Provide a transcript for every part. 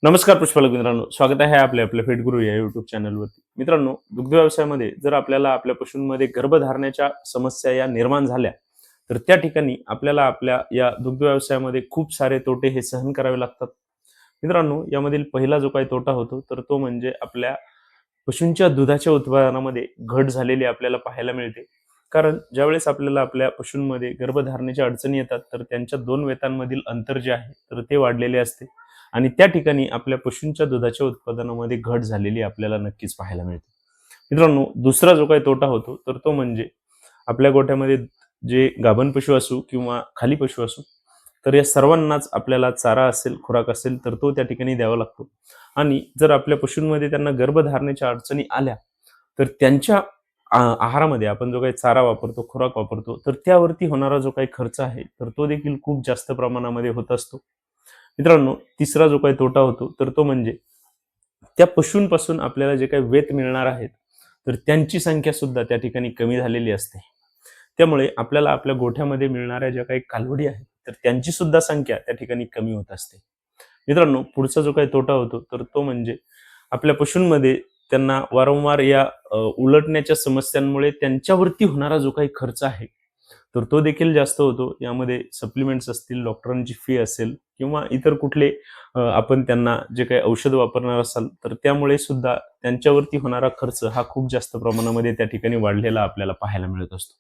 नमस्कार पुष्पालक मित्रांनो, स्वागत आहे आपल्या फिट गुरु या युट्यूब चॅनलवरती. मित्रांनो, दुग्ध व्यवसायामध्ये जर आपल्याला आपल्या पशूंमध्ये गर्भधारणेच्या समस्या या निर्माण झाल्या, तर त्या ठिकाणी आपल्याला आपल्या या दुग्ध व्यवसायामध्ये खूप सारे तोटे हे सहन करावे लागतात. मित्रांनो, यामधील पहिला जो काही तोटा होतो, तर तो म्हणजे आपल्या पशूंच्या दुधाच्या उत्पादनामध्ये घट झालेली आपल्याला पाहायला मिळते. कारण ज्यावेळेस आपल्याला आपल्या पशूंमध्ये गर्भधारणेच्या अडचणी येतात, तर त्यांच्या दोन वेतांमधील अंतर जे आहे, तर ते वाढलेले असते. आणि त्या ठिकाणी आपल्या पशूंच्या दुधाच्या उत्पादनामध्ये घट झालेली आपल्याला नक्कीच पाहायला मिळते. मित्रांनो, दुसरा जो काही तोटा होतो तर तो म्हणजे आपल्या गोठ्यामध्ये जे गाभण पशु असू किंवा खाली पशु असू, तर या सर्वांनाच आपल्याला चारा असेल, खुराक असेल तर तो त्या ठिकाणी द्यावा लागतो. आणि जर आपल्या पशूंमध्ये त्यांना गर्भधारणेच्या अडचणी आल्या, तर त्यांच्या आहारामध्ये आपण जो काही चारा वापरतो, खुराक वापरतो, तर त्यावरती होणारा जो काही खर्च आहे, तर तो देखील खूप जास्त प्रमाणामध्ये होत असतो. मित्रांनो, तिसरा जो काही तोटा होतो तर तो म्हणजे त्या पशूंपासून आपल्याला जे काही वेत मिळणार आहेत, तर त्यांची संख्या सुद्धा त्या ठिकाणी कमी झालेली असते. त्यामुळे आपल्याला आपल्या गोठ्यामध्ये मिळणाऱ्या ज्या काही कालवडी आहेत, तर त्यांची सुद्धा संख्या त्या ठिकाणी कमी होत असते. मित्रांनो, पुढचा जो काही तोटा होतो तर तो म्हणजे आपल्या पशूंमध्ये त्यांना वारंवार या उलटण्याच्या समस्यांमुळे त्यांच्यावरती होणारा जो काही खर्च आहे, तर तो देखील जास्त होतो. यामध्ये सप्लिमेंट्स असतील, डॉक्टरांची फी असेल किंवा इतर कुठले आपण त्यांना जे काही औषध वापरणार असाल, तर त्यामुळे सुद्धा त्यांच्यावरती होणारा खर्च हा खूप जास्त प्रमाणामध्ये त्या ठिकाणी वाढलेला आपल्याला पाहायला मिळत असतो.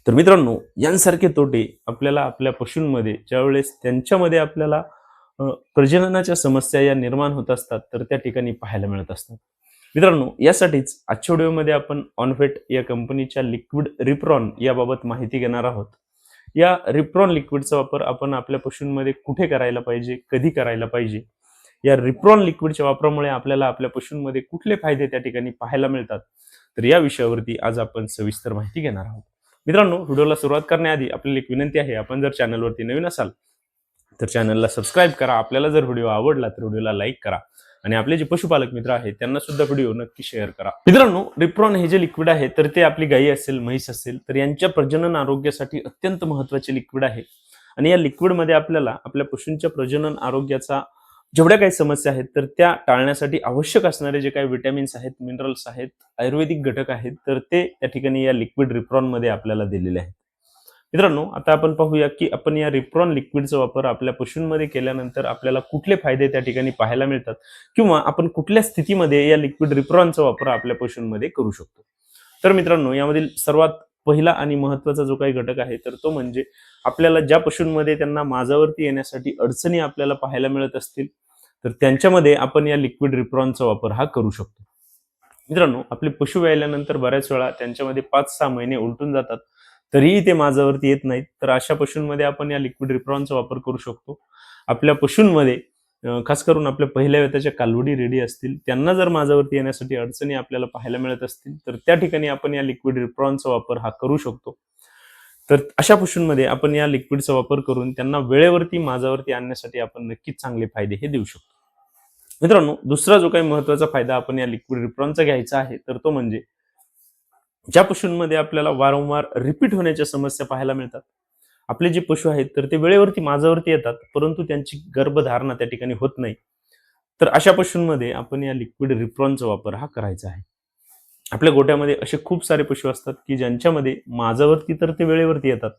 तर मित्रांनो, यांसारखे तोटे आपल्याला आपल्या पशूंमध्ये ज्यावेळेस त्यांच्यामध्ये आपल्याला प्रजननाच्या समस्या या निर्माण होत असतात, तर त्या ठिकाणी पाहायला मिळत असतात. मित्रांनो, यासाठीच आजच्या व्हिडिओमध्ये आपण ऑनफेट या कंपनीच्या लिक्विड रिप्रॉन याबाबत माहिती घेणार आहोत. या रिप्रॉन लिक्विडचा वापर आपण आपल्या पशूंमध्ये कुठे करायला पाहिजे, कधी करायला पाहिजे, या रिप्रॉन लिक्विडच्या वापरामुळे आपल्याला आपल्या पशूंमध्ये कुठले फायदे त्या ठिकाणी पाहायला मिळतात, तर या विषयावरती आज आपण सविस्तर माहिती घेणार आहोत. मित्रांनो, व्हिडिओला सुरुवात करण्याआधी आपल्याला एक विनंती आहे, आपण जर चॅनलवरती नवीन असाल तर चॅनलला सबस्क्राईब करा. आपल्याला जर व्हिडिओ आवडला तर व्हिडिओला लाईक करा आणि आपले जे पशुपालक मित्र आहेत त्यांना सुद्धा व्हिडिओ नक्की शेअर करा. मित्रांनो, रिप्रॉन हे जे लिक्विड आहे, तर ते आपली गाई असेल, म्हैस असेल, तर यांच्या प्रजनन आरोग्यासाठी अत्यंत महत्त्वाचे लिक्विड आहे. आणि या लिक्विडमध्ये आपल्याला आपल्या पशूंच्या प्रजनन आरोग्याचा जेवढ्या काही समस्या आहेत, तर त्या टाळण्यासाठी आवश्यक असणारे जे काही विटॅमिन्स आहेत, मिनरल्स आहेत, आयुर्वेदिक घटक आहेत, तर ते त्या ठिकाणी या लिक्विड रिप्रॉनमध्ये आपल्याला दिलेले आहेत. मित्रांनो, आता आपण पाहूया की आपण या रिप्रॉन लिक्विडचा वापर आपल्या पशूंमध्ये केल्यानंतर आपल्याला कुठले फायदे त्या ठिकाणी पाहायला मिळतात किंवा आपण कुठल्या स्थितीमध्ये या लिक्विड रिप्रॉनचा वापर आपल्या पशूंमध्ये करू शकतो. तर मित्रांनो, यामधील सर्वात पहिला आणि महत्त्वाचा जो काही घटक आहे, तर तो म्हणजे आपल्याला ज्या पशूंमध्ये त्यांना माझावरती येण्यासाठी अडचणी आपल्याला पाहायला मिळत असतील, तर त्यांच्यामध्ये आपण या लिक्विड रिप्रॉनचा वापर हा करू शकतो. मित्रांनो, आपले पशु व्याल्यानंतर बऱ्याच वेळा त्यांच्यामध्ये 5-6 महिने उलटून जातात, तरीही ते माझ्यावरती येत नाहीत. तर अशा पशूंमध्ये आपण या लिक्विड रिप्रॉनचा वापर करू शकतो. आपल्या पशूंमध्ये खास करून आपल्या पहिल्या वेताच्या कालवडी रेडी असतील, त्यांना जर माझ्यावरती येण्यासाठी अडचणी आपल्याला पाहायला मिळत असतील, तर त्या ठिकाणी आपण या लिक्विड रिप्रॉनचा वापर हा करू शकतो. तर अशा पशूंमध्ये आपण या लिक्विडचा वापर करून त्यांना वेळेवरती माझ्यावरती आणण्यासाठी आपण नक्कीच चांगले फायदे हे देऊ शकतो. मित्रांनो, दुसरा जो काही महत्त्वाचा फायदा आपण या लिक्विड रिप्रॉनचा घ्यायचा आहे, तर तो म्हणजे ज्या पशूंमध्ये आपल्याला वारंवार रिपीट होण्याच्या समस्या पाहायला मिळतात. आपले जे पशु आहेत, तर ते वेळेवरती माझ्यावरती येतात, परंतु त्यांची गर्भधारणा त्या ठिकाणी होत नाही. तर अशा पशूंमध्ये आपण या लिक्विड रिप्रॉनचा वापर हा करायचा आहे. आपल्या गोठ्यामध्ये असे खूप सारे पशु असतात की ज्यांच्यामध्ये माझ्यावरती तर ते वेळेवरती येतात,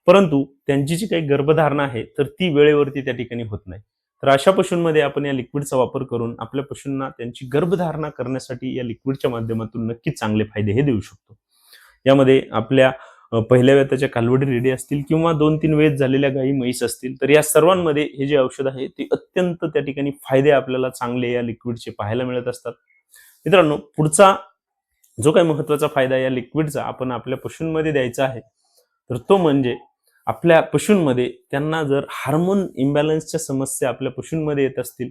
परंतु त्यांची जी काही गर्भधारणा आहे, तर ती वेळेवरती त्या ठिकाणी होत नाही. तर अशा पशूंमध्ये आपण या लिक्विडचा वापर करून आपल्या पशूंना त्यांची गर्भधारणा करण्यासाठी या लिक्विडच्या माध्यमातून नक्कीच चांगले फायदे हे देऊ शकतो. यामध्ये आपल्या पहिल्या वेताच्या कालवडी रेडी असतील किंवा 2-3 वेत झालेल्या गायी म्हैस असतील, तर या सर्वांमध्ये हे जे औषध आहे ते अत्यंत त्या ठिकाणी फायदे आपल्याला चांगले या लिक्विडचे पाहायला मिळत असतात. मित्रांनो, पुढचा जो काही महत्त्वाचा फायदा या लिक्विडचा आपण आपल्या पशूंमध्ये द्यायचा आहे, तर तो म्हणजे आपल्या पशूंमध्ये त्यांना जर हार्मोन इम्बॅलन्सच्या समस्या आपल्या पशूंमध्ये येत असतील,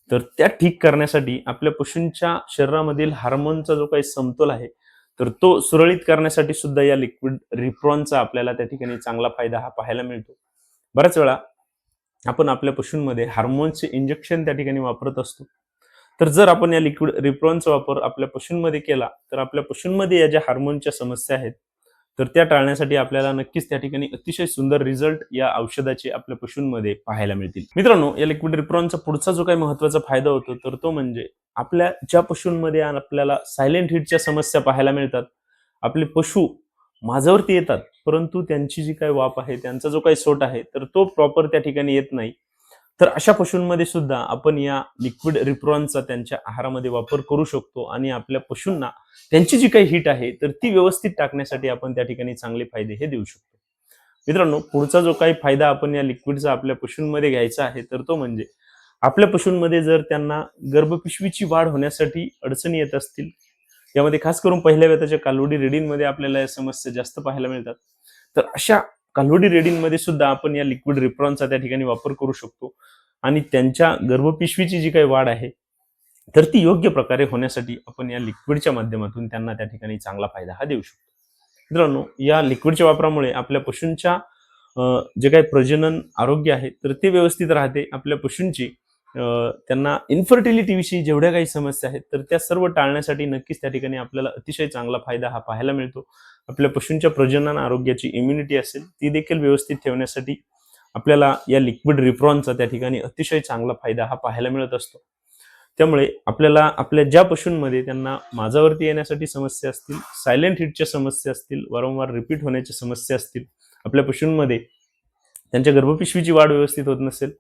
तर त्या ठीक करण्यासाठी आपल्या पशूंच्या शरीरामधील हार्मोनचा जो काही समतोल आहे, तर तो सुरळीत करण्यासाठी सुद्धा या लिक्विड रिप्रॉनचा आपल्याला त्या ठिकाणी चांगला फायदा हा पाहायला मिळतो. बऱ्याच वेळा आपण आपल्या पशूंमध्ये हार्मोनचे इंजेक्शन त्या ठिकाणी वापरत असतो. तर जर आपण या लिक्विड रिप्रॉनचा वापर आपल्या पशूंमध्ये केला, तर आपल्या पशूंमध्ये या ज्या हार्मोनच्या समस्या आहेत, तर त्या टाळण्यासाठी आपल्याला नक्कीच त्या ठिकाणी अतिशय सुंदर रिझल्ट या औषधाचे आपल्या पशूंमध्ये पाहायला मिळतील. मित्रांनो, या लिक्विड रिप्रॉनचा पुढचा जो काही महत्त्वाचा फायदा होतो तर तो म्हणजे आपल्या ज्या पशूंमध्ये आपल्याला सायलेंट हिटच्या समस्या पाहायला मिळतात, आपले पशु माझ्यावरती येतात परंतु त्यांची जी काही वाफ आहे, त्यांचा जो काही सोट आहे तर तो प्रॉपर त्या ठिकाणी येत नाही. तर अशा पशूंमध्ये सुद्धा आपण या लिक्विड रिप्रॉनचा त्यांच्या आहारामध्ये वापर करू शकतो आणि आपल्या पशूंना त्यांची जी काही हीट आहे तर ती व्यवस्थित टाकण्यासाठी आपण त्या ठिकाणी चांगले फायदे हे देऊ शकतो. मित्रांनो, पुढचा जो काही फायदा आपण या लिक्विडचा आपल्या पशूंमध्ये घ्यायचा आहे तर तो म्हणजे आपल्या पशूंमध्ये जर त्यांना गर्भपिशवीची वाढ होण्यासाठी अडचणी येत असतील, यामध्ये खास करून पहिल्या वेताच्या कालवडी रेडींमध्ये आपल्याला या समस्या जास्त पाहायला मिळतात. तर अशा कालवडी रेडींमध्ये सुद्धा आपण या लिक्विड रिप्रॉनचा त्या ठिकाणी वापर करू शकतो आणि त्यांच्या गर्भपिशवीची जी काही वाढ आहे तर ती योग्य प्रकारे होण्यासाठी आपण या लिक्विडच्या माध्यमातून त्यांना त्या ठिकाणी चांगला फायदा हा देऊ शकतो. मित्रांनो, या लिक्विडच्या वापरामुळे आपल्या पशूंच्या जे काही प्रजनन आरोग्य आहे तर ते व्यवस्थित राहते. आपल्या पशूंची त्यांना इन्फर्टिलिटी विषयी जेवढ्या काही समस्या आहेत तर त्या सर्व टाळण्यासाठी नक्कीच त्या ठिकाणी आपल्याला अतिशय चांगला फायदा हा पाहायला मिळतो. आपल्या पशूंच्या प्रजनन आरोग्याची इम्युनिटी असेल ती देखील व्यवस्थित ठेवण्यासाठी आपल्याला या लिक्विड रिप्रॉनचा त्या ठिकाणी अतिशय चांगला फायदा हा पाहायला मिळत असतो. त्यामुळे आपल्याला आपल्या ज्या पशूंमध्ये त्यांना माझ्यावरती येण्यासाठी समस्या असतील, सायलेंट हिटच्या समस्या असतील, वारंवार रिपीट होण्याच्या समस्या असतील, आपल्या पशूंमध्ये त्यांच्या गर्भपिशवीची वाढ व्यवस्थित होत नसेल,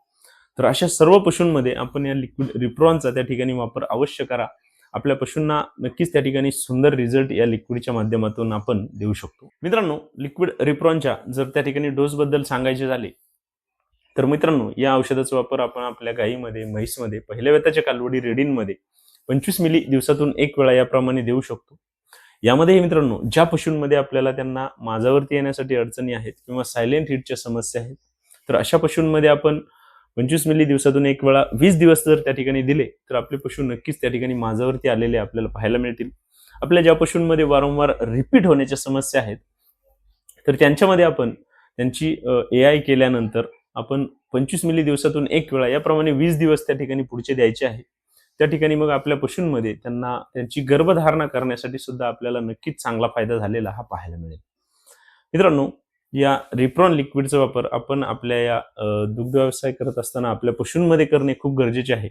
तर अशा सर्व पशूंमध्ये आपण या लिक्विड रिप्रॉनचा त्या ठिकाणी वापर अवश्य करा. आपल्या पशूंना नक्कीच त्या ठिकाणी सुंदर रिझल्ट या लिक्विडच्या माध्यमातून आपण देऊ शकतो. मित्रांनो, लिक्विड रिप्रॉनच्या जर त्या ठिकाणी डोसबद्दल सांगायचे झाले तर मित्रांनो, या औषधाचा वापर आपण आपल्या गायीमध्ये, म्हैसमध्ये, पहिल्या वेताच्या कालवडी रेडींमध्ये 25 मिली दिवसातून 1 वेळा याप्रमाणे देऊ शकतो. यामध्ये मित्रांनो, ज्या पशूंमध्ये आपल्याला त्यांना माझ्यावरती येण्यासाठी अडचणी आहेत किंवा सायलेंट हिटच्या समस्या आहेत तर अशा पशूंमध्ये आपण 25 मिली दिवसातून 1 वेळा 20 दिवस जर त्या ठिकाणी दिले तर आपले पशु नक्कीच त्या ठिकाणी माझ्यावरती आलेले आपल्याला पाहायला मिळतील. आपल्या ज्या पशूंमध्ये वारंवार रिपीट होण्याच्या समस्या आहेत तर त्यांच्यामध्ये आपण त्यांची AI केल्यानंतर आपण 25 मिली दिवसातून 1 वेळा याप्रमाणे 20 दिवस त्या ठिकाणी पुढचे द्यायचे आहे. त्या ठिकाणी मग आपल्या पशूंमध्ये त्यांना त्यांची गर्भधारणा करण्यासाठी सुद्धा आपल्याला नक्कीच चांगला फायदा झालेला हा पाहायला मिळेल. मित्रांनो, या रिप्रॉन लिक्विडचा वापर आपण आपल्या या दुग्ध व्यवसाय करत असताना आपल्या पशूंमध्ये करणे खूप गरजेचे आहे.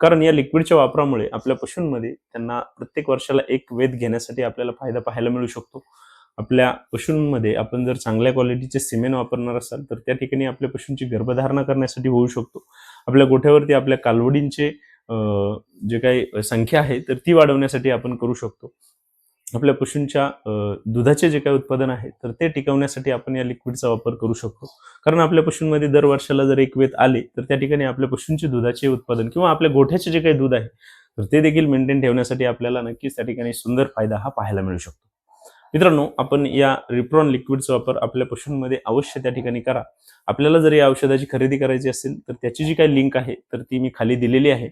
कारण या लिक्विडच्या वापरामुळे आपल्या पशूंमध्ये त्यांना प्रत्येक वर्षाला एक वेध घेण्यासाठी आपल्याला फायदा पाहायला मिळू शकतो. आपल्या पशूंमध्ये आपण जर चांगल्या क्वालिटीचे सिमेंट वापरणार असाल तर त्या ठिकाणी आपल्या पशूंची गर्भधारणा करण्यासाठी होऊ शकतो. आपल्या गोठ्यावरती आपल्या कालवडींचे जे काही संख्या आहे तर ती वाढवण्यासाठी आपण करू शकतो. आपल्या पशूंच्या दुधाचे जे काही उत्पादन आहे तर ते टिकवण्यासाठी आपण या लिक्विडचा वापर करू शकतो. कारण आपल्या पशूंमध्ये दर वर्षाला जर एक वेत आले तर त्या ठिकाणी आपल्या पशूंचे दुधाचे उत्पादन किंवा आपल्या गोठ्याचे जे काही दूध आहे तर ते देखील मेंटेन ठेवण्यासाठी आपल्याला नक्कीच त्या ठिकाणी सुंदर फायदा हा पाहायला मिळू शकतो. मित्रांनो, आपण या रिप्रॉन लिक्विडचा वापर आपल्या पशूंमध्ये अवश्य त्या ठिकाणी करा. आपल्याला जर या औषधाची खरेदी करायची असेल तर त्याची जी काही लिंक आहे तर ती मी खाली दिलेली आहे.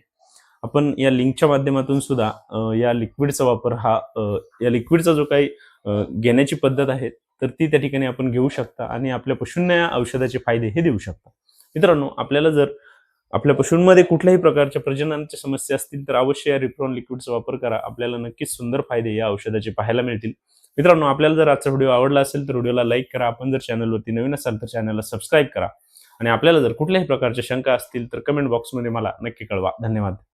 आपण या लिंकच्या माध्यमातून सुद्धा या लिक्विडचा वापर हा या लिक्विडचा जो काही घेण्याची पद्धत आहे तर ती त्या ठिकाणी आपण घेऊ शकता आणि आपल्या पशूंना या औषधाचे फायदे हे देऊ शकता. मित्रांनो, आपल्याला जर आपल्या पशूंमध्ये कुठल्याही प्रकारच्या प्रजननाच्या समस्या असतील तर अवश्य या रिप्रॉन लिक्विडचा वापर करा. आपल्याला नक्कीच सुंदर फायदे या औषधाचे पाहायला मिळतील. मित्रांनो, आपल्याला जर आजचा व्हिडिओ आवडला असेल तर व्हिडिओला लाईक करा. आपण जर चॅनलवरती नवीन असाल तर चॅनलला सबस्क्राईब करा आणि आपल्याला जर कुठल्याही प्रकारच्या शंका असतील तर कमेंट बॉक्समध्ये मला नक्की कळवा. धन्यवाद.